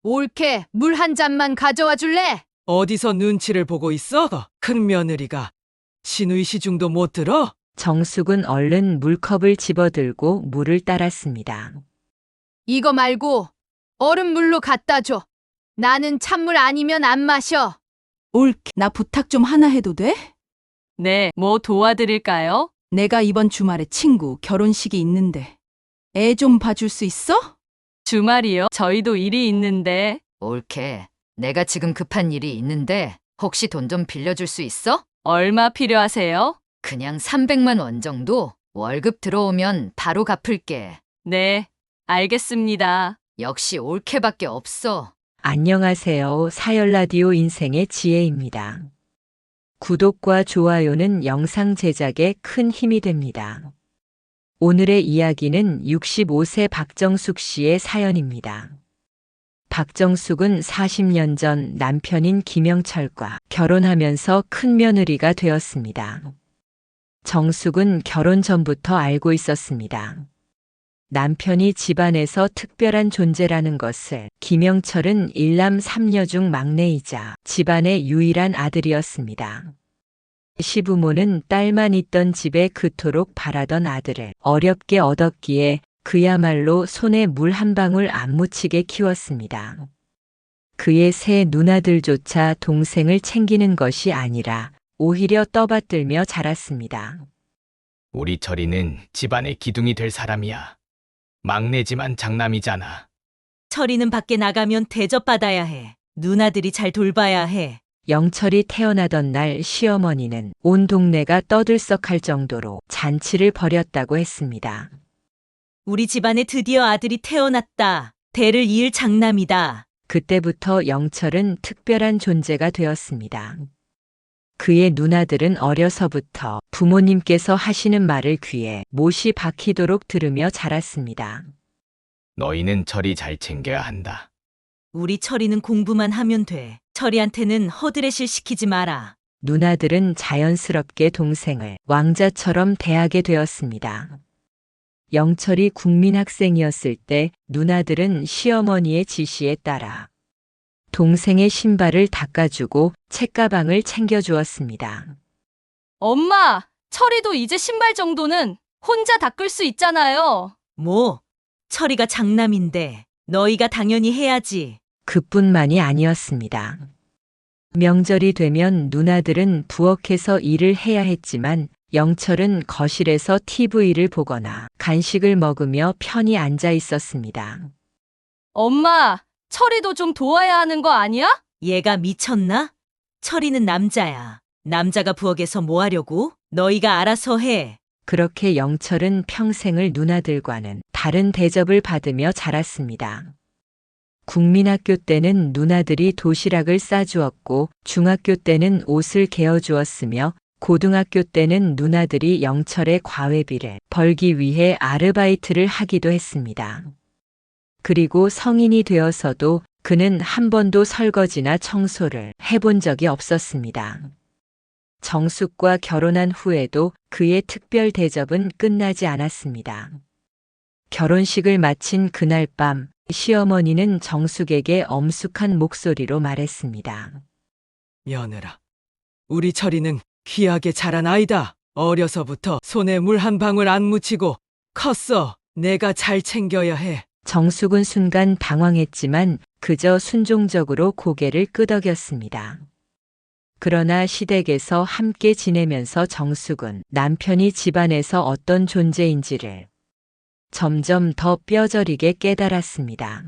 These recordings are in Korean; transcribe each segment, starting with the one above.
옳게 물 한 잔만 가져와 줄래? 어디서 눈치를 보고 있어? 큰 며느리가 신의 시중도 못 들어? 정숙은 얼른 물컵을 집어들고 물을 따랐습니다. 이거 말고 얼음물로 갖다 줘. 나는 찬물 아니면 안 마셔. 옳게. 나 부탁 좀 하나 해도 돼? 네, 뭐 도와드릴까요? 내가 이번 주말에 친구 결혼식이 있는데 애 좀 봐줄 수 있어? 주말이요? 저희도 일이 있는데. 옳게. 내가 지금 급한 일이 있는데 혹시 돈 좀 빌려줄 수 있어? 얼마 필요하세요? 그냥 300만 원 정도? 월급 들어오면 바로 갚을게. 네, 알겠습니다. 역시 옳게밖에 없어. 안녕하세요. 사열라디오 인생의 지혜입니다. 구독과 좋아요는 영상 제작에 큰 힘이 됩니다. 오늘의 이야기는 65세 박정숙 씨의 사연입니다. 박정숙은 40년 전 남편인 김영철과 결혼하면서 큰 며느리가 되었습니다. 정숙은 결혼 전부터 알고 있었습니다. 남편이 집안에서 특별한 존재라는 것을. 김영철은 일남 3녀 중 막내이자 집안의 유일한 아들이었습니다. 시부모는 딸만 있던 집에 그토록 바라던 아들을 어렵게 얻었기에 그야말로 손에 물 한 방울 안 묻히게 키웠습니다. 그의 세 누나들조차 동생을 챙기는 것이 아니라 오히려 떠받들며 자랐습니다. 우리 철이는 집안의 기둥이 될 사람이야. 막내지만 장남이잖아. 철이는 밖에 나가면 대접받아야 해. 누나들이 잘 돌봐야 해. 영철이 태어나던 날 시어머니는 온 동네가 떠들썩할 정도로 잔치를 벌였다고 했습니다. 우리 집안에 드디어 아들이 태어났다. 대를 이을 장남이다. 그때부터 영철은 특별한 존재가 되었습니다. 그의 누나들은 어려서부터 부모님께서 하시는 말을 귀에 못이 박히도록 들으며 자랐습니다. 너희는 철이 잘 챙겨야 한다. 우리 철이는 공부만 하면 돼. 철이한테는 허드렛일 시키지 마라. 누나들은 자연스럽게 동생을 왕자처럼 대하게 되었습니다. 영철이 국민학생이었을 때 누나들은 시어머니의 지시에 따라 동생의 신발을 닦아주고 책가방을 챙겨주었습니다. 엄마, 철이도 이제 신발 정도는 혼자 닦을 수 있잖아요. 뭐? 철이가 장남인데 너희가 당연히 해야지. 그뿐만이 아니었습니다. 명절이 되면 누나들은 부엌에서 일을 해야 했지만 영철은 거실에서 TV를 보거나 간식을 먹으며 편히 앉아 있었습니다. 엄마, 철이도 좀 도와야 하는 거 아니야? 얘가 미쳤나? 철이는 남자야. 남자가 부엌에서 뭐 하려고? 너희가 알아서 해. 그렇게 영철은 평생을 누나들과는 다른 대접을 받으며 자랐습니다. 국민학교 때는 누나들이 도시락을 싸주었고 중학교 때는 옷을 개어주었으며 고등학교 때는 누나들이 영철의 과외비를 벌기 위해 아르바이트를 하기도 했습니다. 그리고 성인이 되어서도 그는 한 번도 설거지나 청소를 해본 적이 없었습니다. 정숙과 결혼한 후에도 그의 특별 대접은 끝나지 않았습니다. 결혼식을 마친 그날 밤 시어머니는 정숙에게 엄숙한 목소리로 말했습니다. 며느라, 우리 철이는 귀하게 자란 아이다. 어려서부터 손에 물 한 방울 안 묻히고 컸어. 내가 잘 챙겨야 해. 정숙은 순간 당황했지만 그저 순종적으로 고개를 끄덕였습니다. 그러나 시댁에서 함께 지내면서 정숙은 남편이 집안에서 어떤 존재인지를 점점 더 뼈저리게 깨달았습니다.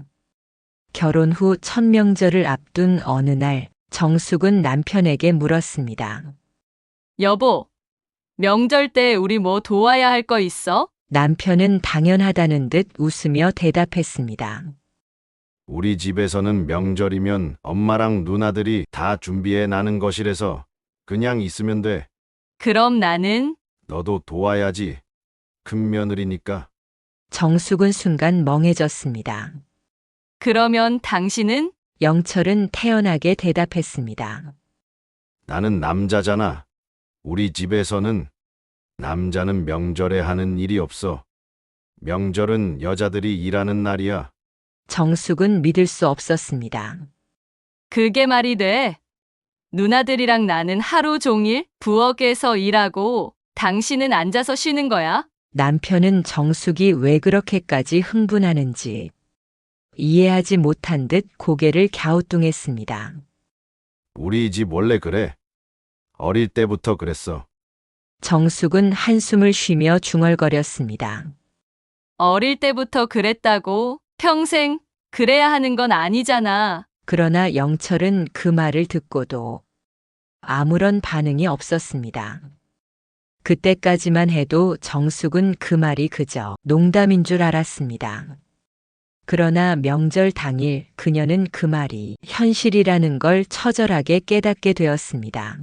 결혼 후 첫 명절을 앞둔 어느 날 정숙은 남편에게 물었습니다. 여보, 명절 때 우리 뭐 도와야 할 거 있어? 남편은 당연하다는 듯 웃으며 대답했습니다. 우리 집에서는 명절이면 엄마랑 누나들이 다 준비해 나는 것이라서 그냥 있으면 돼. 그럼 나는? 너도 도와야지. 큰 며느리니까. 정숙은 순간 멍해졌습니다. 그러면 당신은? 영철은 태연하게 대답했습니다. 나는 남자잖아. 우리 집에서는 남자는 명절에 하는 일이 없어. 명절은 여자들이 일하는 날이야. 정숙은 믿을 수 없었습니다. 그게 말이 돼. 누나들이랑 나는 하루 종일 부엌에서 일하고 당신은 앉아서 쉬는 거야? 남편은 정숙이 왜 그렇게까지 흥분하는지 이해하지 못한 듯 고개를 갸우뚱했습니다. 우리 집 원래 그래. 어릴 때부터 그랬어. 정숙은 한숨을 쉬며 중얼거렸습니다. 어릴 때부터 그랬다고 평생 그래야 하는 건 아니잖아. 그러나 영철은 그 말을 듣고도 아무런 반응이 없었습니다. 그때까지만 해도 정숙은 그 말이 그저 농담인 줄 알았습니다. 그러나 명절 당일 그녀는 그 말이 현실이라는 걸 처절하게 깨닫게 되었습니다.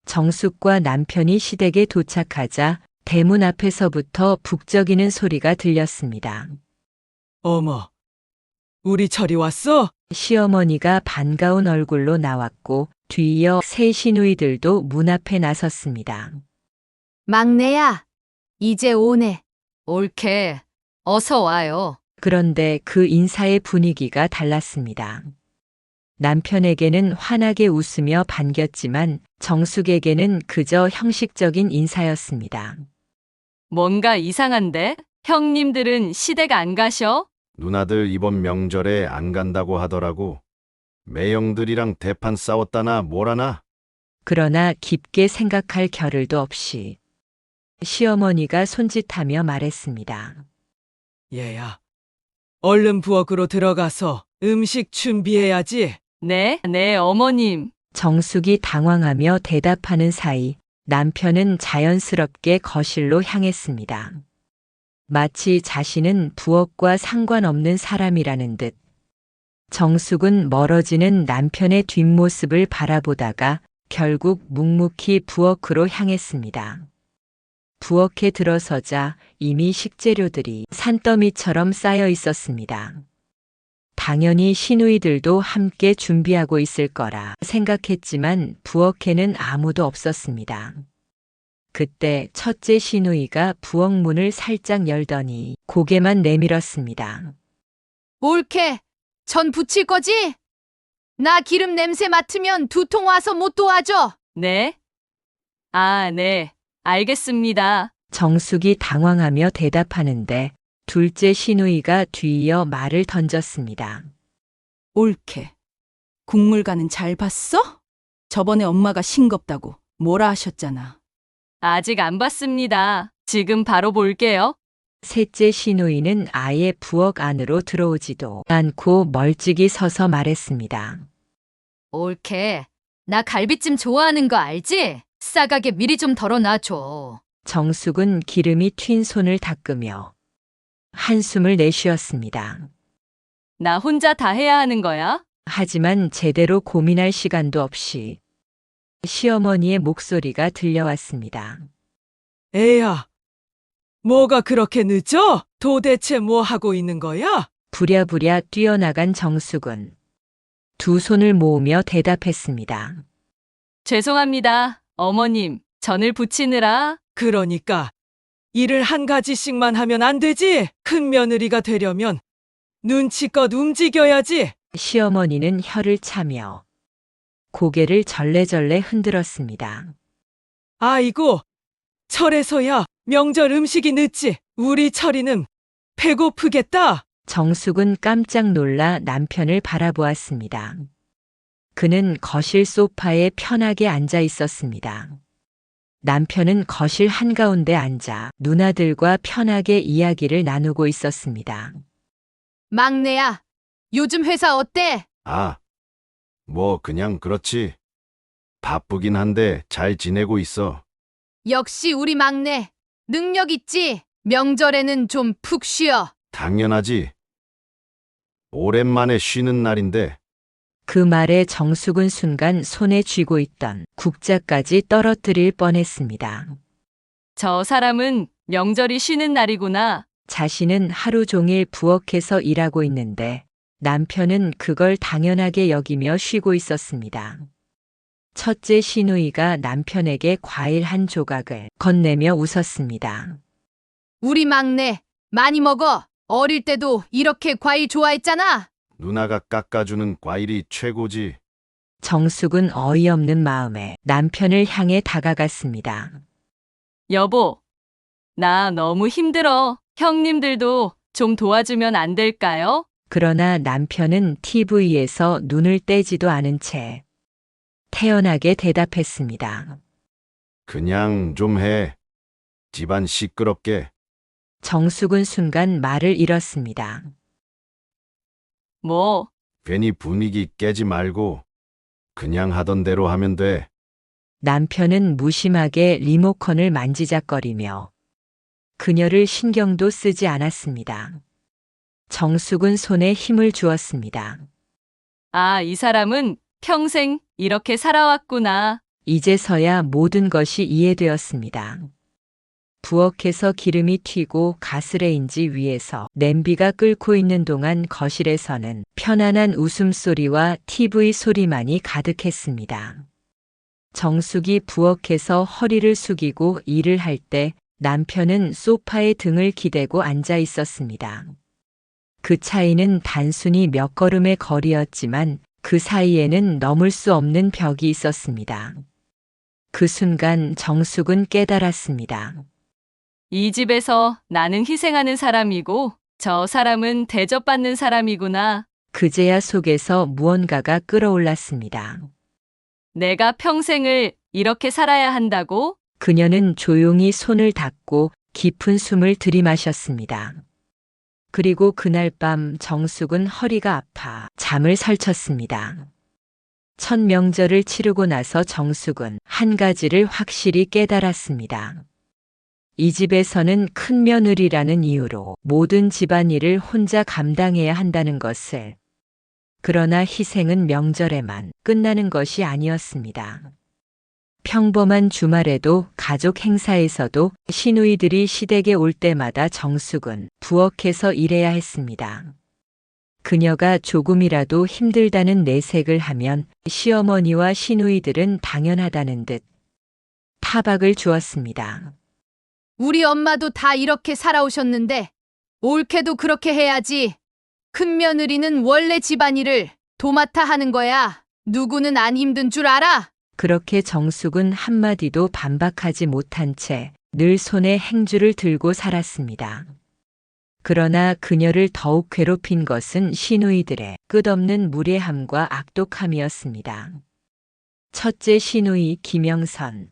정숙과 남편이 시댁에 도착하자 대문 앞에서부터 북적이는 소리가 들렸습니다. 어머, 우리 철이 왔어? 시어머니가 반가운 얼굴로 나왔고 뒤이어 새 시누이들도 문 앞에 나섰습니다. 막내야, 이제 오네. 옳게. 어서 와요. 그런데 그 인사의 분위기가 달랐습니다. 남편에게는 환하게 웃으며 반겼지만 정숙에게는 그저 형식적인 인사였습니다. 뭔가 이상한데? 형님들은 시댁 안 가셔? 누나들 이번 명절에 안 간다고 하더라고. 매형들이랑 대판 싸웠다나 뭐라나? 그러나 깊게 생각할 겨를도 없이 시어머니가 손짓하며 말했습니다. 얘야, 얼른 부엌으로 들어가서 음식 준비해야지. 네, 어머님. 정숙이 당황하며 대답하는 사이 남편은 자연스럽게 거실로 향했습니다. 마치 자신은 부엌과 상관없는 사람이라는 듯 정숙은 멀어지는 남편의 뒷모습을 바라보다가 결국 묵묵히 부엌으로 향했습니다. 부엌에 들어서자 이미 식재료들이 산더미처럼 쌓여 있었습니다. 당연히 시누이들도 함께 준비하고 있을 거라 생각했지만 부엌에는 아무도 없었습니다. 그때 첫째 시누이가 부엌 문을 살짝 열더니 고개만 내밀었습니다. 옳게. 전 부칠 거지? 나 기름 냄새 맡으면 두통 와서 못 도와줘. 네? 아, 네. 알겠습니다. 정숙이 당황하며 대답하는데 둘째 시누이가 뒤이어 말을 던졌습니다. 옳게. 국물간은 잘 봤어? 저번에 엄마가 싱겁다고 뭐라 하셨잖아. 아직 안 봤습니다. 지금 바로 볼게요. 셋째 시누이는 아예 부엌 안으로 들어오지도 않고 멀찍이 서서 말했습니다. 옳게. 나 갈비찜 좋아하는 거 알지? 싸가게 미리 좀 덜어놔줘. 정숙은 기름이 튄 손을 닦으며 한숨을 내쉬었습니다. 나 혼자 다 해야 하는 거야? 하지만 제대로 고민할 시간도 없이 시어머니의 목소리가 들려왔습니다. 애야, 뭐가 그렇게 늦어? 도대체 뭐 하고 있는 거야? 부랴부랴 뛰어나간 정숙은 두 손을 모으며 대답했습니다. 죄송합니다. 어머님, 전을 부치느라. 그러니까 일을 한 가지씩만 하면 안 되지. 큰 며느리가 되려면 눈치껏 움직여야지. 시어머니는 혀를 차며 고개를 절레절레 흔들었습니다. 아이고, 철에서야 명절 음식이 늦지. 우리 철이는 배고프겠다. 정숙은 깜짝 놀라 남편을 바라보았습니다. 그는 거실 소파에 편하게 앉아 있었습니다. 남편은 거실 한가운데 앉아 누나들과 편하게 이야기를 나누고 있었습니다. 막내야, 요즘 회사 어때? 아, 뭐 그냥 그렇지. 바쁘긴 한데 잘 지내고 있어. 역시 우리 막내. 능력 있지? 명절에는 좀 푹 쉬어. 당연하지. 오랜만에 쉬는 날인데 그 말에 정숙은 순간 손에 쥐고 있던 국자까지 떨어뜨릴 뻔했습니다. 저 사람은 명절이 쉬는 날이구나. 자신은 하루 종일 부엌에서 일하고 있는데 남편은 그걸 당연하게 여기며 쉬고 있었습니다. 첫째 시누이가 남편에게 과일 한 조각을 건네며 웃었습니다. 우리 막내, 많이 먹어. 어릴 때도 이렇게 과일 좋아했잖아. 누나가 깎아주는 과일이 최고지. 정숙은 어이없는 마음에 남편을 향해 다가갔습니다. 여보, 나 너무 힘들어. 형님들도 좀 도와주면 안 될까요? 그러나 남편은 TV에서 눈을 떼지도 않은 채 태연하게 대답했습니다. 그냥 좀 해. 집안 시끄럽게. 정숙은 순간 말을 잃었습니다. 뭐, 괜히 분위기 깨지 말고 그냥 하던 대로 하면 돼. 남편은 무심하게 리모컨을 만지작거리며 그녀를 신경도 쓰지 않았습니다. 정숙은 손에 힘을 주었습니다. 아, 이 사람은 평생 이렇게 살아왔구나. 이제서야 모든 것이 이해되었습니다. 부엌에서 기름이 튀고 가스레인지 위에서 냄비가 끓고 있는 동안 거실에서는 편안한 웃음소리와 TV 소리만이 가득했습니다. 정숙이 부엌에서 허리를 숙이고 일을 할 때 남편은 소파에 등을 기대고 앉아 있었습니다. 그 차이는 단순히 몇 걸음의 거리였지만 그 사이에는 넘을 수 없는 벽이 있었습니다. 그 순간 정숙은 깨달았습니다. 이 집에서 나는 희생하는 사람이고 저 사람은 대접받는 사람이구나. 그제야 속에서 무언가가 끓어올랐습니다. 내가 평생을 이렇게 살아야 한다고? 그녀는 조용히 손을 닫고 깊은 숨을 들이마셨습니다. 그리고 그날 밤 정숙은 허리가 아파 잠을 설쳤습니다. 첫 명절을 치르고 나서 정숙은 한 가지를 확실히 깨달았습니다. 이 집에서는 큰 며느리라는 이유로 모든 집안일을 혼자 감당해야 한다는 것을. 그러나 희생은 명절에만 끝나는 것이 아니었습니다. 평범한 주말에도 가족 행사에서도 시누이들이 시댁에 올 때마다 정숙은 부엌에서 일해야 했습니다. 그녀가 조금이라도 힘들다는 내색을 하면 시어머니와 시누이들은 당연하다는 듯 타박을 주었습니다. 우리 엄마도 다 이렇게 살아오셨는데 옳게도 그렇게 해야지. 큰 며느리는 원래 집안일을 도맡아 하는 거야. 누구는 안 힘든 줄 알아? 그렇게 정숙은 한마디도 반박하지 못한 채 늘 손에 행주를 들고 살았습니다. 그러나 그녀를 더욱 괴롭힌 것은 시누이들의 끝없는 무례함과 악독함이었습니다. 첫째 시누이 김영선.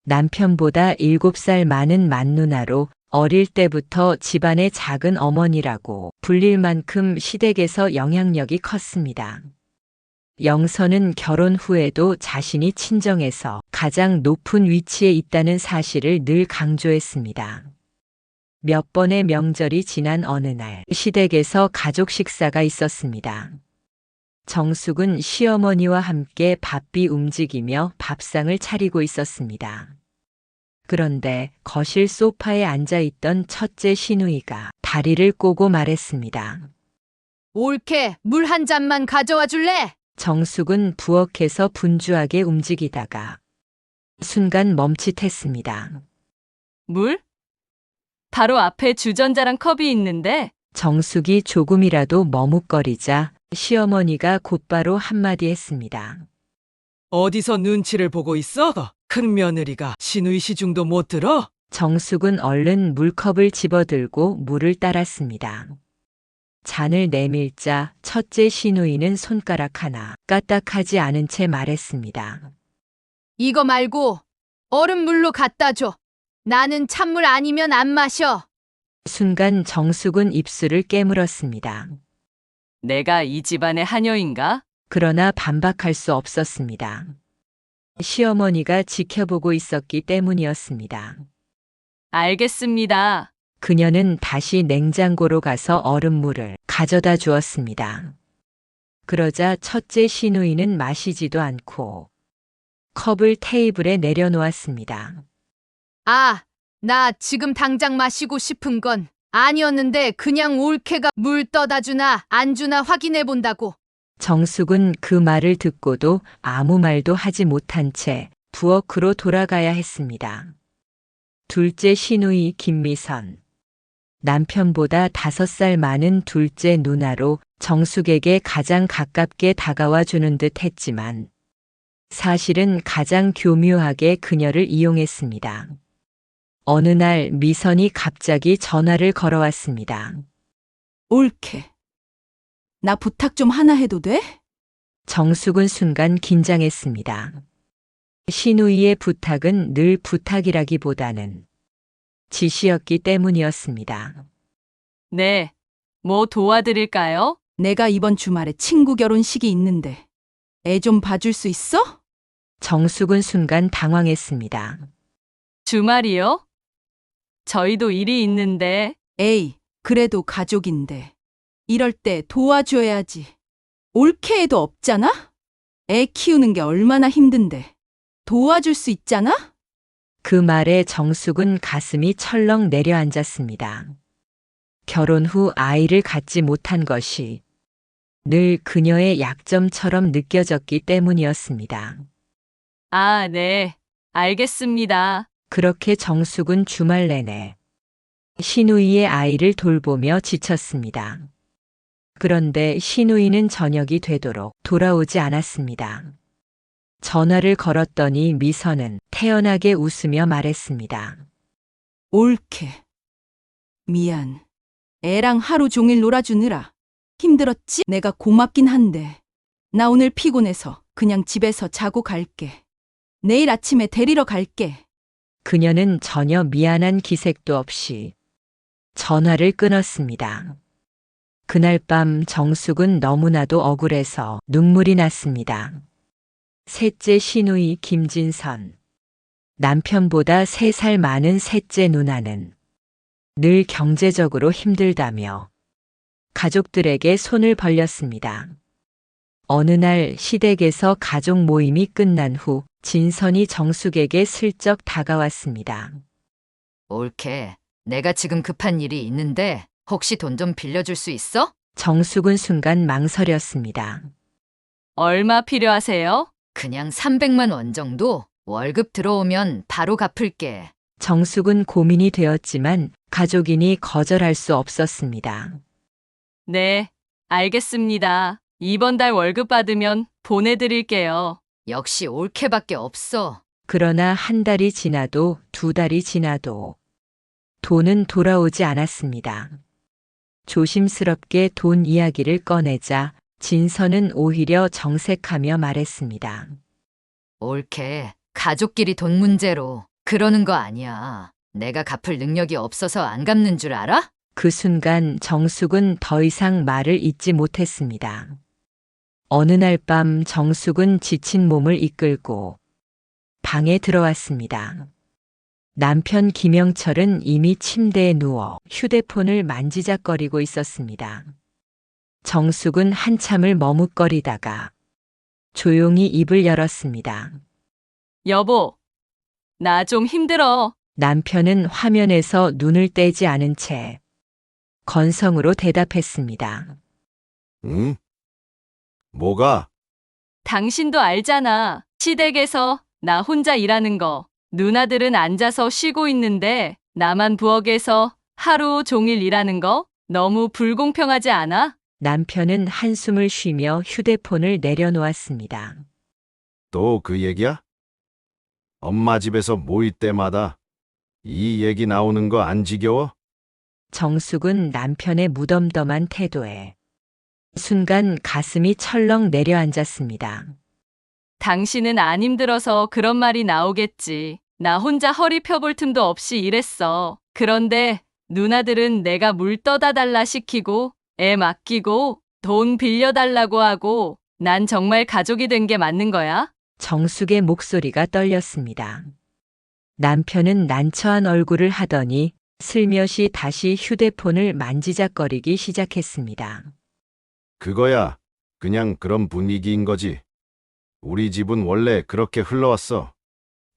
남편보다 7살 많은 맏누나로 어릴 때부터 집안의 작은 어머니라고 불릴 만큼 시댁에서 영향력이 컸습니다. 영선은 결혼 후에도 자신이 친정에서 가장 높은 위치에 있다는 사실을 늘 강조했습니다. 몇 번의 명절이 지난 어느 날 시댁에서 가족 식사가 있었습니다. 정숙은 시어머니와 함께 바삐 움직이며 밥상을 차리고 있었습니다. 그런데 거실 소파에 앉아 있던 첫째 시누이가 다리를 꼬고 말했습니다. 옳게 물 한 잔만 가져와 줄래? 정숙은 부엌에서 분주하게 움직이다가 순간 멈칫했습니다. 물? 바로 앞에 주전자랑 컵이 있는데 정숙이 조금이라도 머뭇거리자 시어머니가 곧바로 한마디 했습니다. 어디서 눈치를 보고 있어? 큰 며느리가 시누이 시중도 못 들어? 정숙은 얼른 물컵을 집어들고 물을 따랐습니다. 잔을 내밀자 첫째 시누이는 손가락 하나 까딱하지 않은 채 말했습니다. 이거 말고 얼음물로 갖다 줘. 나는 찬물 아니면 안 마셔. 순간 정숙은 입술을 깨물었습니다. 내가 이 집안의 하녀인가? 그러나 반박할 수 없었습니다. 시어머니가 지켜보고 있었기 때문이었습니다. 알겠습니다. 그녀는 다시 냉장고로 가서 얼음물을 가져다 주었습니다. 그러자 첫째 시누이는 마시지도 않고 컵을 테이블에 내려놓았습니다. 아, 나 지금 당장 마시고 싶은 건 아니었는데 그냥 올케가 물 떠다 주나 안 주나 확인해 본다고. 정숙은 그 말을 듣고도 아무 말도 하지 못한 채 부엌으로 돌아가야 했습니다. 둘째 시누이 김미선. 남편보다 5살 많은 둘째 누나로 정숙에게 가장 가깝게 다가와 주는 듯 했지만 사실은 가장 교묘하게 그녀를 이용했습니다. 어느 날 미선이 갑자기 전화를 걸어왔습니다. 옳게. 나 부탁 좀 하나 해도 돼? 정숙은 순간 긴장했습니다. 신우이의 부탁은 늘 부탁이라기보다는 지시였기 때문이었습니다. 네. 뭐 도와드릴까요? 내가 이번 주말에 친구 결혼식이 있는데 애 좀 봐줄 수 있어? 정숙은 순간 당황했습니다. 주말이요? 저희도 일이 있는데. 에이, 그래도 가족인데. 이럴 때 도와줘야지. 옳게 애도 없잖아? 애 키우는 게 얼마나 힘든데. 도와줄 수 있잖아? 그 말에 정숙은 가슴이 철렁 내려앉았습니다. 결혼 후 아이를 갖지 못한 것이 늘 그녀의 약점처럼 느껴졌기 때문이었습니다. 아, 네. 알겠습니다. 그렇게 정숙은 주말 내내 신우이의 아이를 돌보며 지쳤습니다. 그런데 신우이는 저녁이 되도록 돌아오지 않았습니다. 전화를 걸었더니 미선은 태연하게 웃으며 말했습니다. 옳게. 미안. 애랑 하루 종일 놀아주느라 힘들었지? 내가 고맙긴 한데. 나 오늘 피곤해서 그냥 집에서 자고 갈게. 내일 아침에 데리러 갈게. 그녀는 전혀 미안한 기색도 없이 전화를 끊었습니다. 그날 밤 정숙은 너무나도 억울해서 눈물이 났습니다. 셋째 시누이 김진선, 남편보다 3살 많은 셋째 누나는 늘 경제적으로 힘들다며 가족들에게 손을 벌렸습니다. 어느 날 시댁에서 가족 모임이 끝난 후 진선이 정숙에게 슬쩍 다가왔습니다. 옳게. 내가 지금 급한 일이 있는데 혹시 돈 좀 빌려줄 수 있어? 정숙은 순간 망설였습니다. 얼마 필요하세요? 그냥 300만 원 정도? 월급 들어오면 바로 갚을게. 정숙은 고민이 되었지만 가족이니 거절할 수 없었습니다. 네. 알겠습니다. 이번 달 월급 받으면 보내드릴게요. 역시 옳게밖에 없어. 그러나 한 달이 지나도 2달이 지나도 돈은 돌아오지 않았습니다. 조심스럽게 돈 이야기를 꺼내자 진선은 오히려 정색하며 말했습니다. 옳게. 가족끼리 돈 문제로 그러는 거 아니야. 내가 갚을 능력이 없어서 안 갚는 줄 알아? 그 순간 정숙은 더 이상 말을 잇지 못했습니다. 어느 날 밤 정숙은 지친 몸을 이끌고 방에 들어왔습니다. 남편 김영철은 이미 침대에 누워 휴대폰을 만지작거리고 있었습니다. 정숙은 한참을 머뭇거리다가 조용히 입을 열었습니다. 여보, 나 좀 힘들어. 남편은 화면에서 눈을 떼지 않은 채 건성으로 대답했습니다. 응? 뭐가? 당신도 알잖아. 시댁에서 나 혼자 일하는 거. 누나들은 앉아서 쉬고 있는데 나만 부엌에서 하루 종일 일하는 거 너무 불공평하지 않아? 남편은 한숨을 쉬며 휴대폰을 내려놓았습니다. 또 그 얘기야? 엄마 집에서 모일 때마다 이 얘기 나오는 거 안 지겨워? 정숙은 남편의 무덤덤한 태도에 순간 가슴이 철렁 내려앉았습니다. 당신은 안 힘들어서 그런 말이 나오겠지. 나 혼자 허리 펴볼 틈도 없이 일했어. 그런데 누나들은 내가 물 떠다 달라 시키고 애 맡기고 돈 빌려달라고 하고 난 정말 가족이 된 게 맞는 거야? 정숙의 목소리가 떨렸습니다. 남편은 난처한 얼굴을 하더니 슬며시 다시 휴대폰을 만지작거리기 시작했습니다. 그거야. 그냥 그런 분위기인 거지. 우리 집은 원래 그렇게 흘러왔어.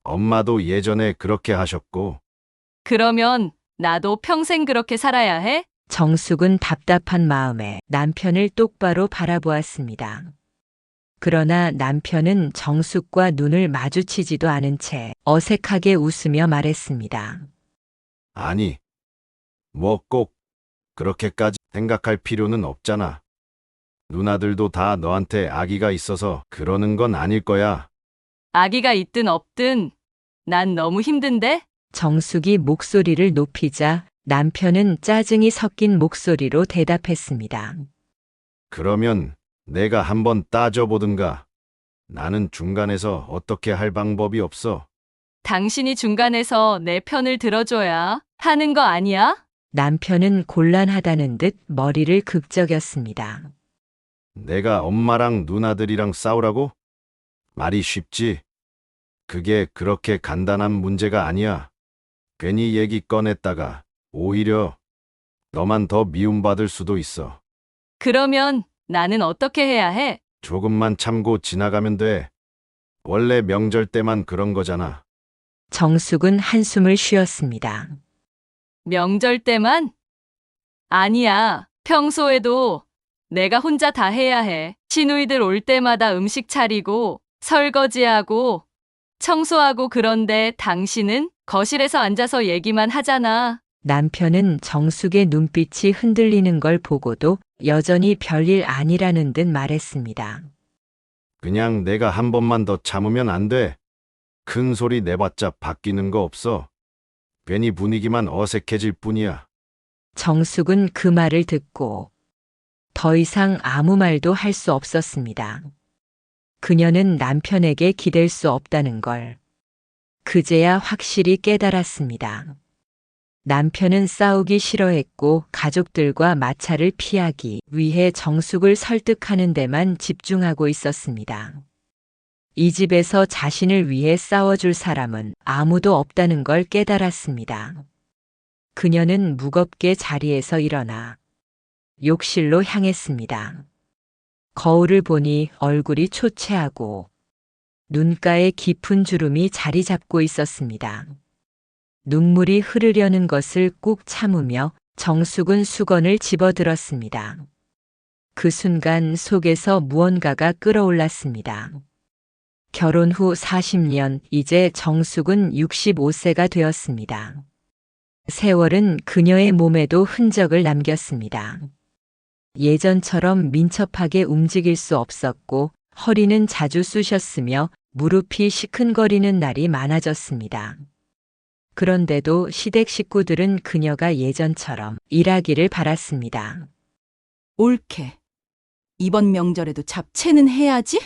엄마도 예전에 그렇게 하셨고. 그러면 나도 평생 그렇게 살아야 해? 정숙은 답답한 마음에 남편을 똑바로 바라보았습니다. 그러나 남편은 정숙과 눈을 마주치지도 않은 채 어색하게 웃으며 말했습니다. 아니, 뭐 꼭 그렇게까지 생각할 필요는 없잖아. 누나들도 다 너한테 아기가 있어서 그러는 건 아닐 거야. 아기가 있든 없든 난 너무 힘든데? 정숙이 목소리를 높이자 남편은 짜증이 섞인 목소리로 대답했습니다. 그러면 내가 한번 따져보든가. 나는 중간에서 어떻게 할 방법이 없어. 당신이 중간에서 내 편을 들어줘야 하는 거 아니야? 남편은 곤란하다는 듯 머리를 극적였습니다. 내가 엄마랑 누나들이랑 싸우라고? 말이 쉽지. 그게 그렇게 간단한 문제가 아니야. 괜히 얘기 꺼냈다가 오히려 너만 더 미움받을 수도 있어. 그러면 나는 어떻게 해야 해? 조금만 참고 지나가면 돼. 원래 명절 때만 그런 거잖아. 정숙은 한숨을 쉬었습니다. 명절 때만? 아니야. 평소에도 내가 혼자 다 해야 해. 시누이들 올 때마다 음식 차리고 설거지하고 청소하고 그런데 당신은 거실에서 앉아서 얘기만 하잖아. 남편은 정숙의 눈빛이 흔들리는 걸 보고도 여전히 별일 아니라는 듯 말했습니다. 그냥 내가 한 번만 더 참으면 안 돼. 큰 소리 내봤자 바뀌는 거 없어. 괜히 분위기만 어색해질 뿐이야. 정숙은 그 말을 듣고 더 이상 아무 말도 할 수 없었습니다. 그녀는 남편에게 기댈 수 없다는 걸 그제야 확실히 깨달았습니다. 남편은 싸우기 싫어했고 가족들과 마찰을 피하기 위해 정숙을 설득하는 데만 집중하고 있었습니다. 이 집에서 자신을 위해 싸워줄 사람은 아무도 없다는 걸 깨달았습니다. 그녀는 무겁게 자리에서 일어나 욕실로 향했습니다. 거울을 보니 얼굴이 초췌하고 눈가에 깊은 주름이 자리 잡고 있었습니다. 눈물이 흐르려는 것을 꾹 참으며 정숙은 수건을 집어들었습니다. 그 순간 속에서 무언가가 끓어올랐습니다. 결혼 후 40년, 이제 정숙은 65세가 되었습니다. 세월은 그녀의 몸에도 흔적을 남겼습니다. 예전처럼 민첩하게 움직일 수 없었고 허리는 자주 쑤셨으며 무릎이 시큰거리는 날이 많아졌습니다. 그런데도 시댁 식구들은 그녀가 예전처럼 일하기를 바랐습니다. 옳게. 이번 명절에도 잡채는 해야지?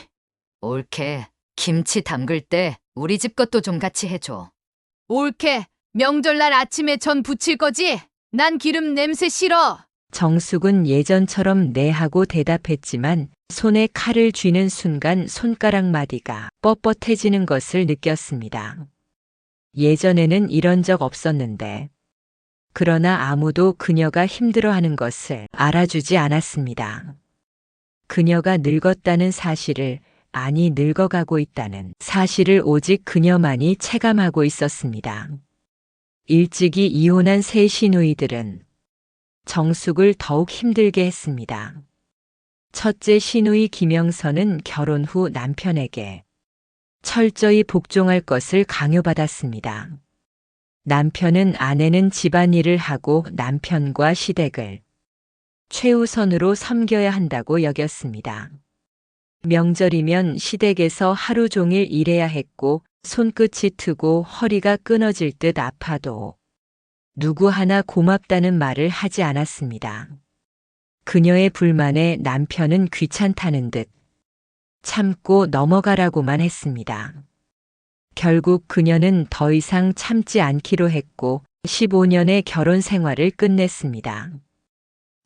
옳게. 김치 담글 때 우리 집 것도 좀 같이 해줘. 옳게. 명절날 아침에 전 부칠 거지? 난 기름 냄새 싫어. 정숙은 예전처럼 네 하고 대답했지만 손에 칼을 쥐는 순간 손가락 마디가 뻣뻣해지는 것을 느꼈습니다. 예전에는 이런 적 없었는데 그러나 아무도 그녀가 힘들어하는 것을 알아주지 않았습니다. 그녀가 늙었다는 사실을, 아니 늙어가고 있다는 사실을 오직 그녀만이 체감하고 있었습니다. 일찍이 이혼한 새 시누이들은 정숙을 더욱 힘들게 했습니다. 첫째 시누이 김영선은 결혼 후 남편에게 철저히 복종할 것을 강요받았습니다. 남편은 아내는 집안일을 하고 남편과 시댁을 최우선으로 섬겨야 한다고 여겼습니다. 명절이면 시댁에서 하루 종일 일해야 했고 손끝이 트고 허리가 끊어질 듯 아파도 누구 하나 고맙다는 말을 하지 않았습니다. 그녀의 불만에 남편은 귀찮다는 듯 참고 넘어가라고만 했습니다. 결국 그녀는 더 이상 참지 않기로 했고 15년의 결혼 생활을 끝냈습니다.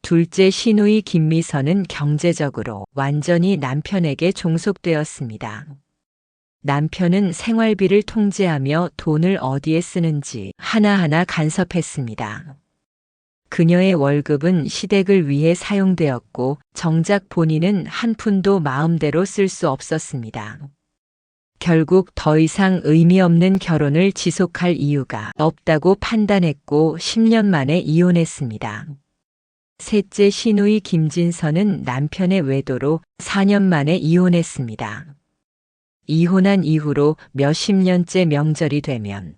둘째 시누이 김미선은 경제적으로 완전히 남편에게 종속되었습니다. 남편은 생활비를 통제하며 돈을 어디에 쓰는지 하나하나 간섭했습니다. 그녀의 월급은 시댁을 위해 사용되었고 정작 본인은 한 푼도 마음대로 쓸 수 없었습니다. 결국 더 이상 의미 없는 결혼을 지속할 이유가 없다고 판단했고 10년 만에 이혼했습니다. 셋째 시누이 김진선은 남편의 외도로 4년 만에 이혼했습니다. 이혼한 이후로 몇십 년째 명절이 되면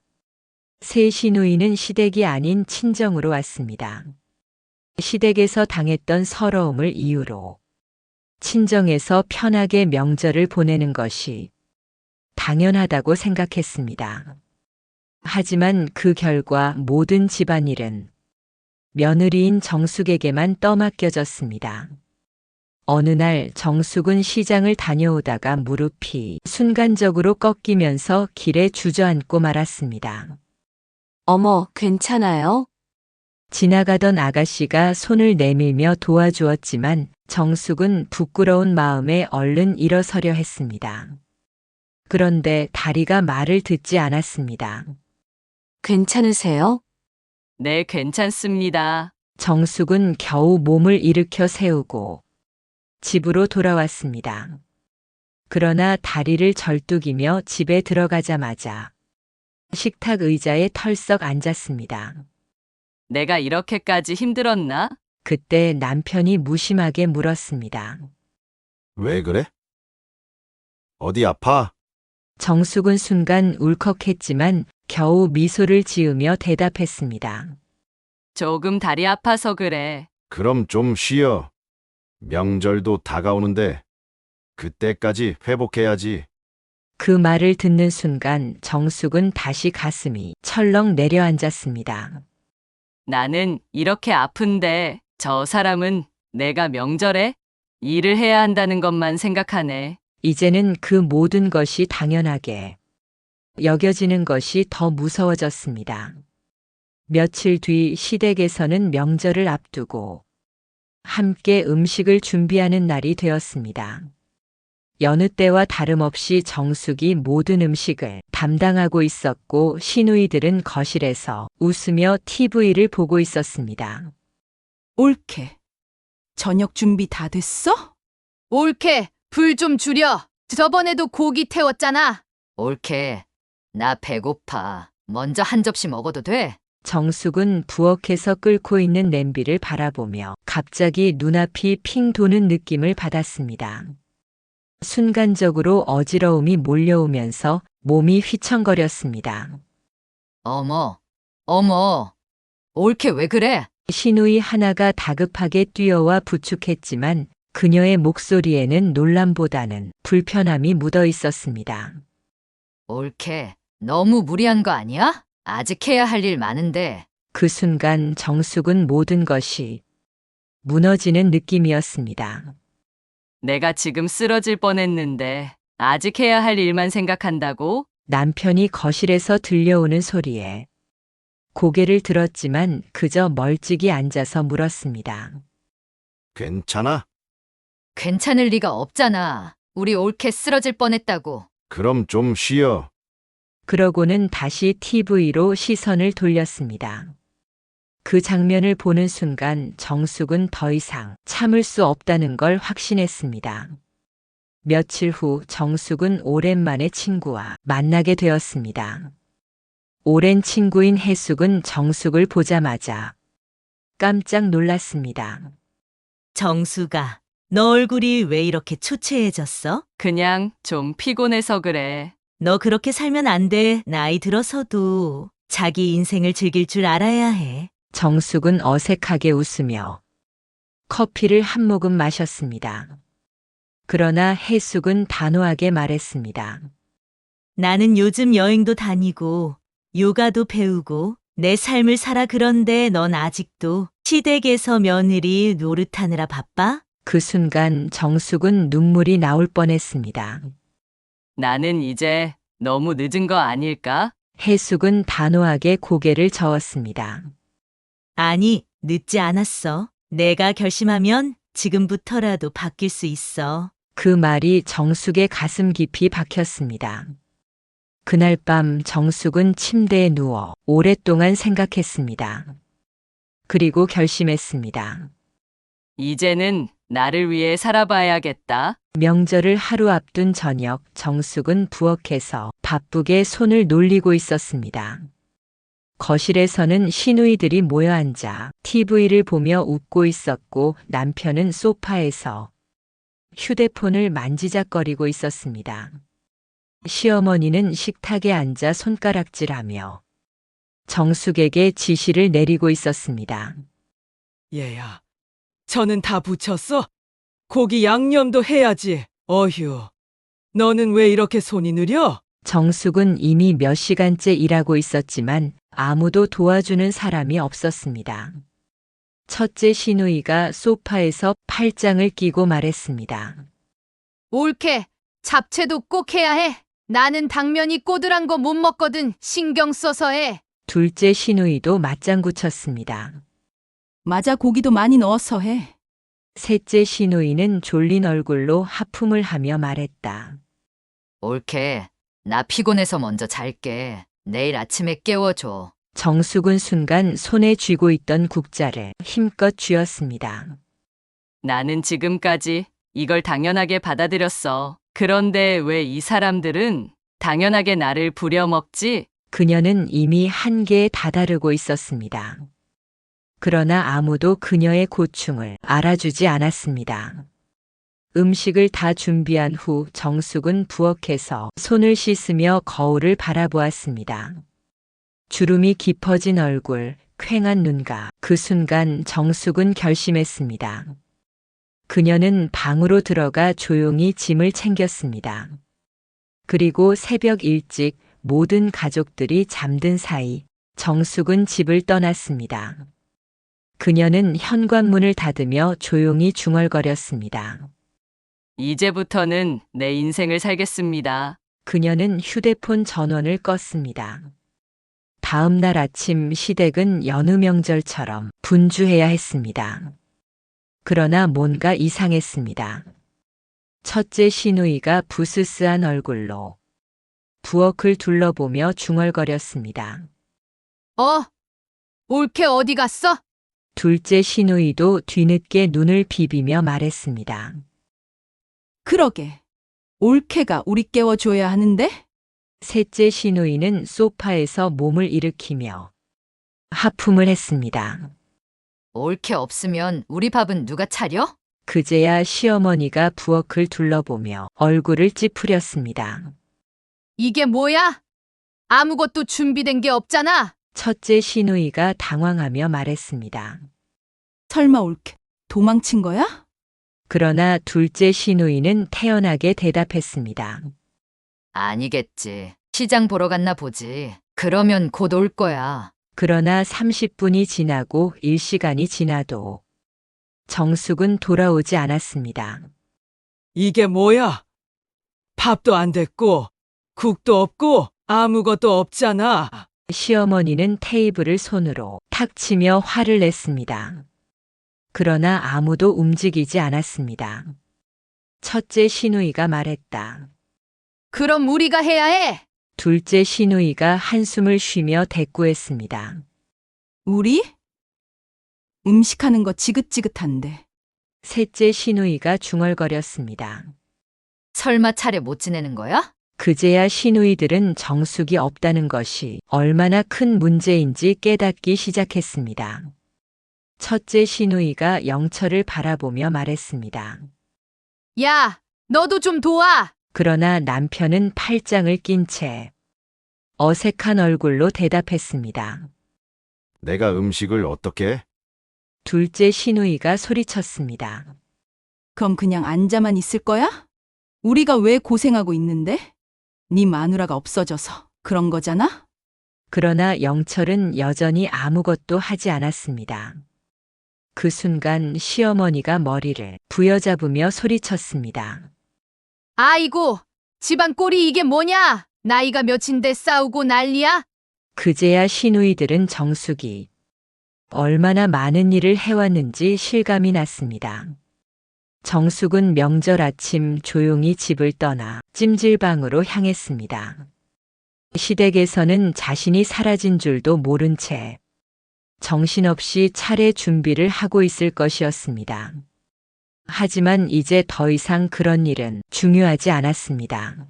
새 시누이는 시댁이 아닌 친정으로 왔습니다. 시댁에서 당했던 서러움을 이유로 친정에서 편하게 명절을 보내는 것이 당연하다고 생각했습니다. 하지만 그 결과 모든 집안일은 며느리인 정숙에게만 떠맡겨졌습니다. 어느 날 정숙은 시장을 다녀오다가 무릎이 순간적으로 꺾이면서 길에 주저앉고 말았습니다. 어머, 괜찮아요? 지나가던 아가씨가 손을 내밀며 도와주었지만 정숙은 부끄러운 마음에 얼른 일어서려 했습니다. 그런데 다리가 말을 듣지 않았습니다. 괜찮으세요? 네, 괜찮습니다. 정숙은 겨우 몸을 일으켜 세우고 집으로 돌아왔습니다. 그러나 다리를 절뚝이며 집에 들어가자마자 식탁 의자에 털썩 앉았습니다. 내가 이렇게까지 힘들었나? 그때 남편이 무심하게 물었습니다. 왜 그래? 어디 아파? 정숙은 순간 울컥했지만 겨우 미소를 지으며 대답했습니다. 조금 다리 아파서 그래. 그럼 좀 쉬어. 명절도 다가오는데 그때까지 회복해야지. 그 말을 듣는 순간 정숙은 다시 가슴이 철렁 내려앉았습니다. 나는 이렇게 아픈데 저 사람은 내가 명절에 일을 해야 한다는 것만 생각하네. 이제는 그 모든 것이 당연하게 여겨지는 것이 더 무서워졌습니다. 며칠 뒤 시댁에서는 명절을 앞두고 함께 음식을 준비하는 날이 되었습니다. 여느 때와 다름없이 정숙이 모든 음식을 담당하고 있었고 시누이들은 거실에서 웃으며 TV를 보고 있었습니다. 옳게. 저녁 준비 다 됐어? 옳게, 불 좀 줄여. 저번에도 고기 태웠잖아. 옳게. 나 배고파. 먼저 한 접시 먹어도 돼? 정숙은 부엌에서 끓고 있는 냄비를 바라보며 갑자기 눈앞이 핑 도는 느낌을 받았습니다. 순간적으로 어지러움이 몰려오면서 몸이 휘청거렸습니다. 어머, 어머. 옳게 왜 그래? 시누이 하나가 다급하게 뛰어와 부축했지만 그녀의 목소리에는 놀람보다는 불편함이 묻어 있었습니다. 옳게. 너무 무리한 거 아니야? 아직 해야 할 일 많은데. 그 순간 정숙은 모든 것이 무너지는 느낌이었습니다. 내가 지금 쓰러질 뻔했는데 아직 해야 할 일만 생각한다고? 남편이 거실에서 들려오는 소리에 고개를 들었지만 그저 멀찍이 앉아서 물었습니다. 괜찮아? 괜찮을 리가 없잖아. 우리 옳게 쓰러질 뻔했다고. 그럼 좀 쉬어. 그러고는 다시 TV로 시선을 돌렸습니다. 그 장면을 보는 순간 정숙은 더 이상 참을 수 없다는 걸 확신했습니다. 며칠 후 정숙은 오랜만에 친구와 만나게 되었습니다. 오랜 친구인 혜숙은 정숙을 보자마자 깜짝 놀랐습니다. 정수가, 너 얼굴이 왜 이렇게 초췌해졌어? 그냥 좀 피곤해서 그래. 너 그렇게 살면 안 돼. 나이 들어서도 자기 인생을 즐길 줄 알아야 해. 정숙은 어색하게 웃으며 커피를 한 모금 마셨습니다. 그러나 혜숙은 단호하게 말했습니다. 나는 요즘 여행도 다니고 요가도 배우고 내 삶을 살아. 그런데 넌 아직도 시댁에서 며느리 노릇하느라 바빠? 그 순간 정숙은 눈물이 나올 뻔했습니다. 나는 이제 너무 늦은 거 아닐까? 혜숙은 단호하게 고개를 저었습니다. 아니, 늦지 않았어. 내가 결심하면 지금부터라도 바뀔 수 있어. 그 말이 정숙의 가슴 깊이 박혔습니다. 그날 밤 정숙은 침대에 누워 오랫동안 생각했습니다. 그리고 결심했습니다. 이제는 나를 위해 살아봐야겠다. 명절을 하루 앞둔 저녁 정숙은 부엌에서 바쁘게 손을 놀리고 있었습니다. 거실에서는 시누이들이 모여 앉아 TV를 보며 웃고 있었고 남편은 소파에서 휴대폰을 만지작거리고 있었습니다. 시어머니는 식탁에 앉아 손가락질하며 정숙에게 지시를 내리고 있었습니다. 얘야, 저는 다 부쳤어? 고기 양념도 해야지. 어휴, 너는 왜 이렇게 손이 느려? 정숙은 이미 몇 시간째 일하고 있었지만 아무도 도와주는 사람이 없었습니다. 첫째 시누이가 소파에서 팔짱을 끼고 말했습니다. 옳게 잡채도 꼭 해야 해. 나는 당면이 꼬들한 거 못 먹거든. 신경 써서 해. 둘째 시누이도 맞장구 쳤습니다. 맞아, 고기도 많이 넣어서 해. 셋째 시누이는 졸린 얼굴로 하품을 하며 말했다. 옳게. 나 피곤해서 먼저 잘게. 내일 아침에 깨워줘. 정숙은 순간 손에 쥐고 있던 국자를 힘껏 쥐었습니다. 나는 지금까지 이걸 당연하게 받아들였어. 그런데 왜 이 사람들은 당연하게 나를 부려먹지? 그녀는 이미 한계에 다다르고 있었습니다. 그러나 아무도 그녀의 고충을 알아주지 않았습니다. 음식을 다 준비한 후 정숙은 부엌에서 손을 씻으며 거울을 바라보았습니다. 주름이 깊어진 얼굴, 퀭한 눈가. 그 순간 정숙은 결심했습니다. 그녀는 방으로 들어가 조용히 짐을 챙겼습니다. 그리고 새벽 일찍 모든 가족들이 잠든 사이 정숙은 집을 떠났습니다. 그녀는 현관문을 닫으며 조용히 중얼거렸습니다. 이제부터는 내 인생을 살겠습니다. 그녀는 휴대폰 전원을 껐습니다. 다음 날 아침 시댁은 여느 명절처럼 분주해야 했습니다. 그러나 뭔가 이상했습니다. 첫째 시누이가 부스스한 얼굴로 부엌을 둘러보며 중얼거렸습니다. 옳게 어디 갔어? 둘째 시누이도 뒤늦게 눈을 비비며 말했습니다. 그러게. 올케가 우리 깨워줘야 하는데? 셋째 시누이는 소파에서 몸을 일으키며 하품을 했습니다. 옳게 없으면 우리 밥은 누가 차려? 그제야 시어머니가 부엌을 둘러보며 얼굴을 찌푸렸습니다. 이게 뭐야? 아무것도 준비된 게 없잖아. 첫째 시누이가 당황하며 말했습니다. 설마 올케 도망친 거야? 그러나 둘째 시누이는 태연하게 대답했습니다. 아니겠지. 시장 보러 갔나 보지. 그러면 곧 올 거야. 그러나 30분이 지나고 1시간이 지나도 정숙은 돌아오지 않았습니다. 이게 뭐야? 밥도 안 됐고, 국도 없고, 아무것도 없잖아. 시어머니는 테이블을 손으로 탁 치며 화를 냈습니다. 그러나 아무도 움직이지 않았습니다. 첫째 시누이가 말했다. 그럼 우리가 해야 해. 둘째 시누이가 한숨을 쉬며 대꾸했습니다. 우리? 음식하는 거 지긋지긋한데. 셋째 시누이가 중얼거렸습니다. 설마 차례 못 지내는 거야? 그제야 시누이들은 정숙이 없다는 것이 얼마나 큰 문제인지 깨닫기 시작했습니다. 첫째 시누이가 영철을 바라보며 말했습니다. 야, 너도 좀 도와. 그러나 남편은 팔짱을 낀 채 어색한 얼굴로 대답했습니다. 내가 음식을 어떻게 해? 둘째 시누이가 소리쳤습니다. 그럼 그냥 앉아만 있을 거야? 우리가 왜 고생하고 있는데? 네 마누라가 없어져서 그런 거잖아? 그러나 영철은 여전히 아무것도 하지 않았습니다. 그 순간 시어머니가 머리를 부여잡으며 소리쳤습니다. 아이고, 집안 꼴이 이게 뭐냐? 나이가 몇인데 싸우고 난리야? 그제야 시누이들은 정숙이 얼마나 많은 일을 해왔는지 실감이 났습니다. 정숙은 명절 아침 조용히 집을 떠나 찜질방으로 향했습니다. 시댁에서는 자신이 사라진 줄도 모른 채 정신없이 차례 준비를 하고 있을 것이었습니다. 하지만 이제 더 이상 그런 일은 중요하지 않았습니다.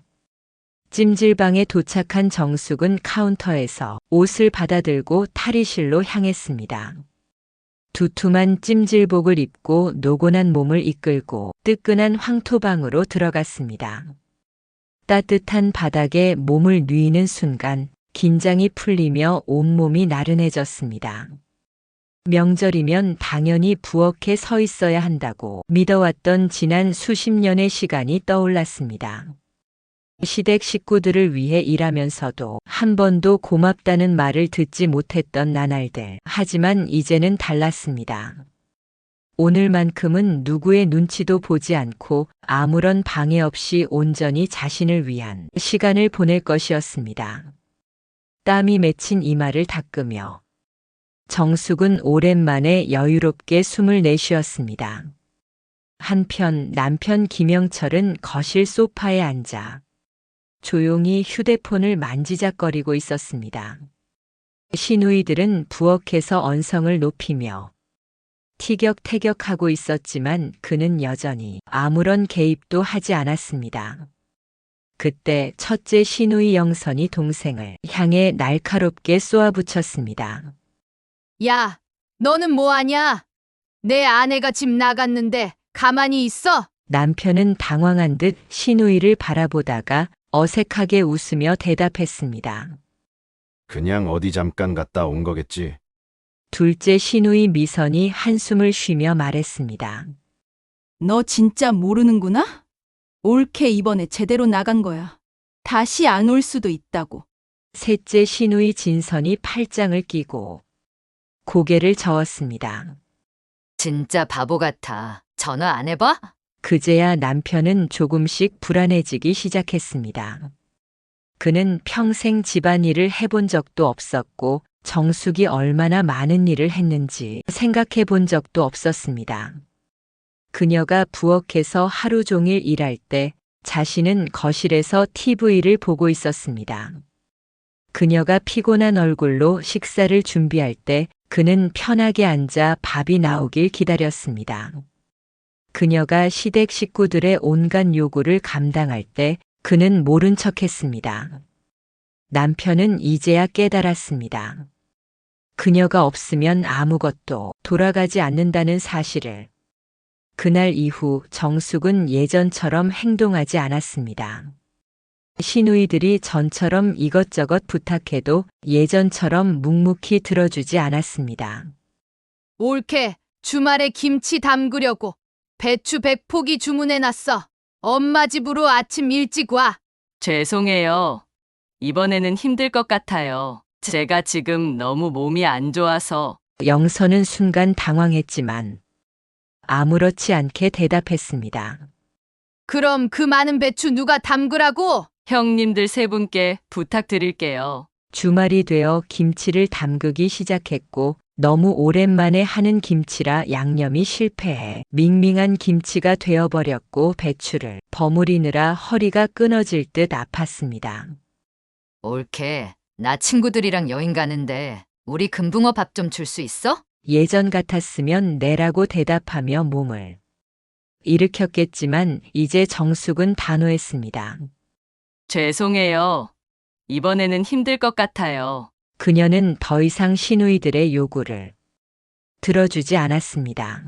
찜질방에 도착한 정숙은 카운터에서 옷을 받아들고 탈의실로 향했습니다. 두툼한 찜질복을 입고 노곤한 몸을 이끌고 뜨끈한 황토방으로 들어갔습니다. 따뜻한 바닥에 몸을 뉘는 순간 긴장이 풀리며 온몸이 나른해졌습니다. 명절이면 당연히 부엌에 서 있어야 한다고 믿어왔던 지난 수십 년의 시간이 떠올랐습니다. 시댁 식구들을 위해 일하면서도 한 번도 고맙다는 말을 듣지 못했던 나날들. 하지만 이제는 달랐습니다. 오늘만큼은 누구의 눈치도 보지 않고 아무런 방해 없이 온전히 자신을 위한 시간을 보낼 것이었습니다. 땀이 맺힌 이마를 닦으며 정숙은 오랜만에 여유롭게 숨을 내쉬었습니다. 한편 남편 김영철은 거실 소파에 앉아 조용히 휴대폰을 만지작거리고 있었습니다. 시누이들은 부엌에서 언성을 높이며 티격태격하고 있었지만 그는 여전히 아무런 개입도 하지 않았습니다. 그때 첫째 시누이 영선이 동생을 향해 날카롭게 쏘아붙였습니다. 야, 너는 뭐하냐? 내 아내가 집 나갔는데 가만히 있어? 남편은 당황한 듯 시누이를 바라보다가 어색하게 웃으며 대답했습니다. 그냥 어디 잠깐 갔다 온 거겠지. 둘째 시누이 미선이 한숨을 쉬며 말했습니다. 너 진짜 모르는구나? 옳게 이번에 제대로 나간 거야. 다시 안 올 수도 있다고. 셋째 시누이 진선이 팔짱을 끼고 고개를 저었습니다. 진짜 바보 같아. 전화 안 해봐? 그제야 남편은 조금씩 불안해지기 시작했습니다. 그는 평생 집안일을 해본 적도 없었고 정숙이 얼마나 많은 일을 했는지 생각해 본 적도 없었습니다. 그녀가 부엌에서 하루 종일 일할 때 자신은 거실에서 TV를 보고 있었습니다. 그녀가 피곤한 얼굴로 식사를 준비할 때 그는 편하게 앉아 밥이 나오길 기다렸습니다. 그녀가 시댁 식구들의 온갖 요구를 감당할 때 그는 모른 척했습니다. 남편은 이제야 깨달았습니다. 그녀가 없으면 아무것도 돌아가지 않는다는 사실을. 그날 이후 정숙은 예전처럼 행동하지 않았습니다. 시누이들이 전처럼 이것저것 부탁해도 예전처럼 묵묵히 들어주지 않았습니다. 옳게 주말에 김치 담그려고 배추 100포기 주문해놨어. 엄마 집으로 아침 일찍 와. 죄송해요. 이번에는 힘들 것 같아요. 제가 지금 너무 몸이 안 좋아서. 영선은 순간 당황했지만 아무렇지 않게 대답했습니다. 그럼 그 많은 배추 누가 담그라고? 형님들 세 분께 부탁드릴게요. 주말이 되어 김치를 담그기 시작했고 너무 오랜만에 하는 김치라 양념이 실패해 밍밍한 김치가 되어버렸고 배추를 버무리느라 허리가 끊어질 듯 아팠습니다. 옳게. 나 친구들이랑 여행 가는데 우리 금붕어 밥 좀 줄 수 있어? 예전 같았으면 내라고 대답하며 몸을 일으켰겠지만 이제 정숙은 단호했습니다. 죄송해요. 이번에는 힘들 것 같아요. 그녀는 더 이상 시누이들의 요구를 들어주지 않았습니다.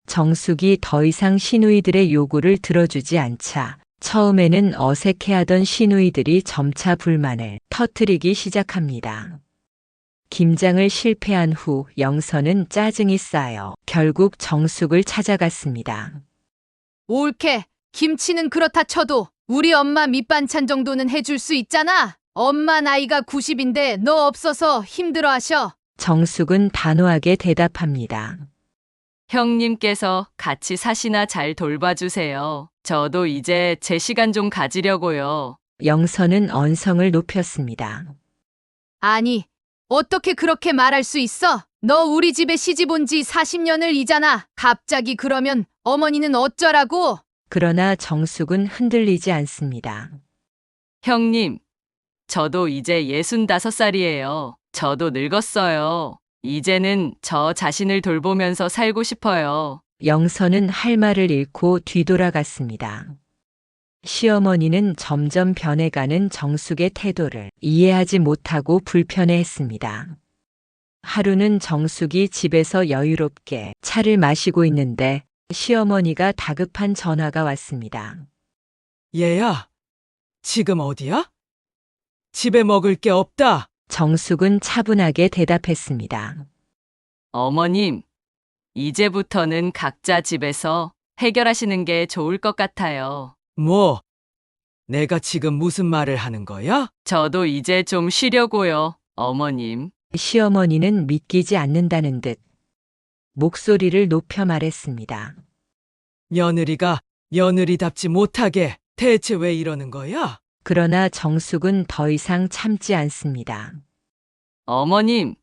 정숙이 더 이상 시누이들의 요구를 들어주지 않자 처음에는 어색해하던 시누이들이 점차 불만을 터뜨리기 시작합니다. 김장을 실패한 후 영선은 짜증이 쌓여 결국 정숙을 찾아갔습니다. 옳게 김치는 그렇다 쳐도 우리 엄마 밑반찬 정도는 해줄 수 있잖아. 엄마 나이가 90인데 너 없어서 힘들어하셔. 정숙은 단호하게 대답합니다. 형님께서 같이 사시나 잘 돌봐주세요. 저도 이제 제 시간 좀 가지려고요. 영선은 언성을 높였습니다. 아니, 어떻게 그렇게 말할 수 있어? 너 우리 집에 시집 온 지 40년을 이잖아. 갑자기 그러면 어머니는 어쩌라고? 그러나 정숙은 흔들리지 않습니다. 형님, 저도 이제 65살이에요. 저도 늙었어요. 이제는 저 자신을 돌보면서 살고 싶어요. 영선은 할 말을 잃고 뒤돌아갔습니다. 시어머니는 점점 변해가는 정숙의 태도를 이해하지 못하고 불편해했습니다. 하루는 정숙이 집에서 여유롭게 차를 마시고 있는데 시어머니가 다급한 전화가 왔습니다. 얘야, 지금 어디야? 집에 먹을 게 없다. 정숙은 차분하게 대답했습니다. 어머님, 이제부터는 각자 집에서 해결하시는 게 좋을 것 같아요. 뭐? 내가 지금 무슨 말을 하는 거야? 저도 이제 좀 쉬려고요, 어머님. 시어머니는 믿기지 않는다는 듯 목소리를 높여 말했습니다. 며느리가 며느리답지 못하게 대체 왜 이러는 거야? 그러나 정숙은 더 이상 참지 않습니다. 어머님,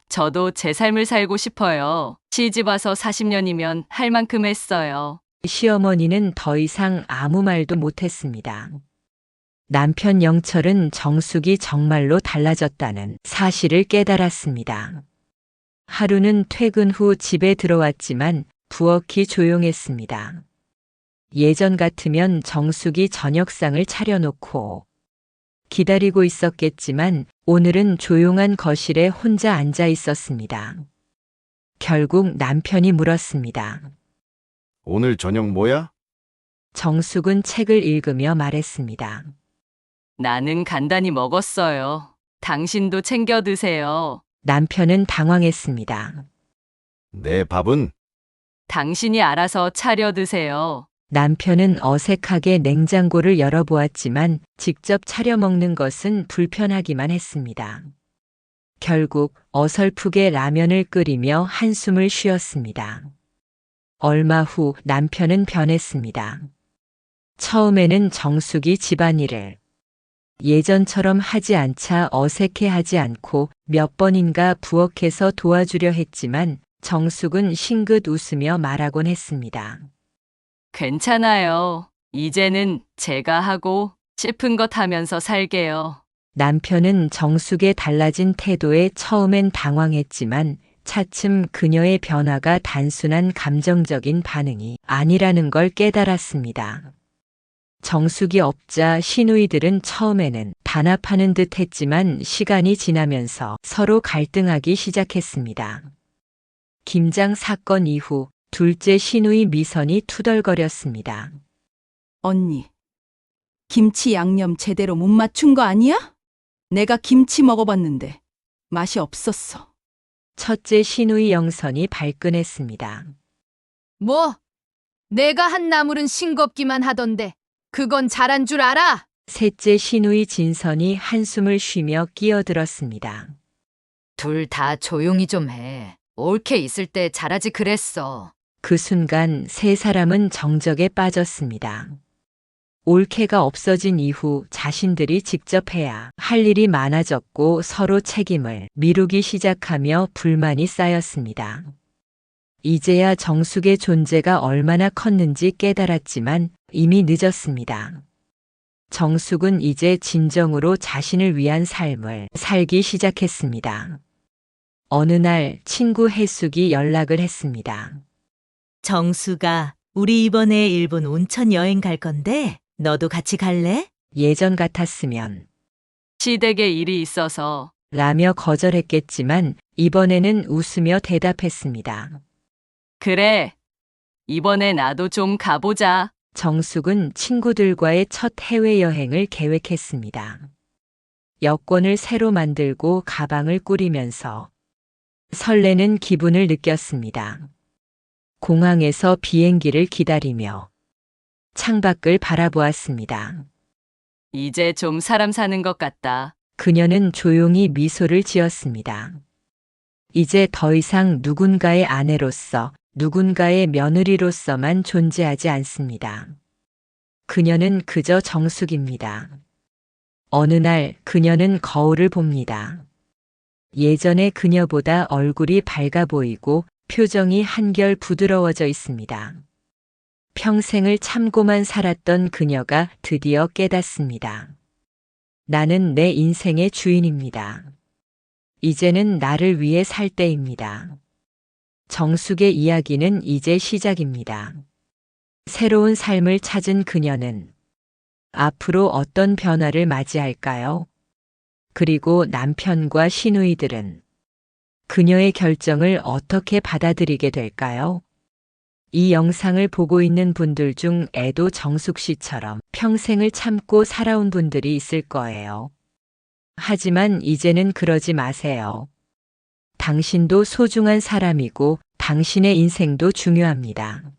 저도 제 삶을 살고 싶어요. 시집 와서 40년이면 할 만큼 했어요. 시어머니는 더 이상 아무 말도 못했습니다. 남편 영철은 정숙이 정말로 달라졌다는 사실을 깨달았습니다. 하루는 퇴근 후 집에 들어왔지만 부엌이 조용했습니다. 예전 같으면 정숙이 저녁상을 차려놓고 기다리고 있었겠지만 오늘은 조용한 거실에 혼자 앉아 있었습니다. 결국 남편이 물었습니다. 오늘 저녁 뭐야? 정숙은 책을 읽으며 말했습니다. 나는 간단히 먹었어요. 당신도 챙겨 드세요. 남편은 당황했습니다. 내 밥은? 당신이 알아서 차려 드세요. 남편은 어색하게 냉장고를 열어보았지만 직접 차려 먹는 것은 불편하기만 했습니다. 결국 어설프게 라면을 끓이며 한숨을 쉬었습니다. 얼마 후 남편은 변했습니다. 처음에는 정숙이 집안일을 예전처럼 하지 않자 어색해하지 않고 몇 번인가 부엌에서 도와주려 했지만 정숙은 싱긋 웃으며 말하곤 했습니다. 괜찮아요. 이제는 제가 하고 싶은 것 하면서 살게요. 남편은 정숙의 달라진 태도에 처음엔 당황했지만 차츰 그녀의 변화가 단순한 감정적인 반응이 아니라는 걸 깨달았습니다. 정숙이 없자 시누이들은 처음에는 단합하는 듯 했지만 시간이 지나면서 서로 갈등하기 시작했습니다. 김장 사건 이후 둘째 시누이 미선이 투덜거렸습니다. 언니, 김치 양념 제대로 못 맞춘 거 아니야? 내가 김치 먹어봤는데 맛이 없었어. 첫째 시누이 영선이 발끈했습니다. 뭐? 내가 한 나물은 싱겁기만 하던데 그건 잘한 줄 알아? 셋째 시누이 진선이 한숨을 쉬며 끼어들었습니다. 둘 다 조용히 좀 해. 옳게 있을 때 잘하지 그랬어. 그 순간 세 사람은 정적에 빠졌습니다. 올케가 없어진 이후 자신들이 직접 해야 할 일이 많아졌고 서로 책임을 미루기 시작하며 불만이 쌓였습니다. 이제야 정숙의 존재가 얼마나 컸는지 깨달았지만 이미 늦었습니다. 정숙은 이제 진정으로 자신을 위한 삶을 살기 시작했습니다. 어느 날 친구 혜숙이 연락을 했습니다. 정수가, 우리 이번에 일본 온천 여행 갈 건데 너도 같이 갈래? 예전 같았으면 시댁에 일이 있어서 라며 거절했겠지만 이번에는 웃으며 대답했습니다. 그래. 이번에 나도 좀 가보자. 정숙은 친구들과의 첫 해외여행을 계획했습니다. 여권을 새로 만들고 가방을 꾸리면서 설레는 기분을 느꼈습니다. 공항에서 비행기를 기다리며 창밖을 바라보았습니다. 이제 좀 사람 사는 것 같다. 그녀는 조용히 미소를 지었습니다. 이제 더 이상 누군가의 아내로서, 누군가의 며느리로서만 존재하지 않습니다. 그녀는 그저 정숙입니다. 어느 날 그녀는 거울을 봅니다. 예전의 그녀보다 얼굴이 밝아 보이고 표정이 한결 부드러워져 있습니다. 평생을 참고만 살았던 그녀가 드디어 깨닫습니다. 나는 내 인생의 주인입니다. 이제는 나를 위해 살 때입니다. 정숙의 이야기는 이제 시작입니다. 새로운 삶을 찾은 그녀는 앞으로 어떤 변화를 맞이할까요? 그리고 남편과 시누이들은 그녀의 결정을 어떻게 받아들이게 될까요? 이 영상을 보고 있는 분들 중 애도 정숙 씨처럼 평생을 참고 살아온 분들이 있을 거예요. 하지만 이제는 그러지 마세요. 당신도 소중한 사람이고 당신의 인생도 중요합니다.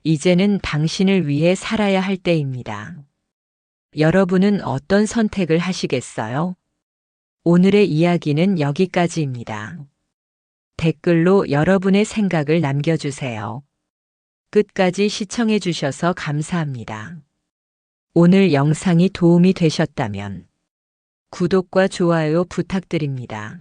이제는 당신을 위해 살아야 할 때입니다. 여러분은 어떤 선택을 하시겠어요? 오늘의 이야기는 여기까지입니다. 댓글로 여러분의 생각을 남겨주세요. 끝까지 시청해 주셔서 감사합니다. 오늘 영상이 도움이 되셨다면 구독과 좋아요 부탁드립니다.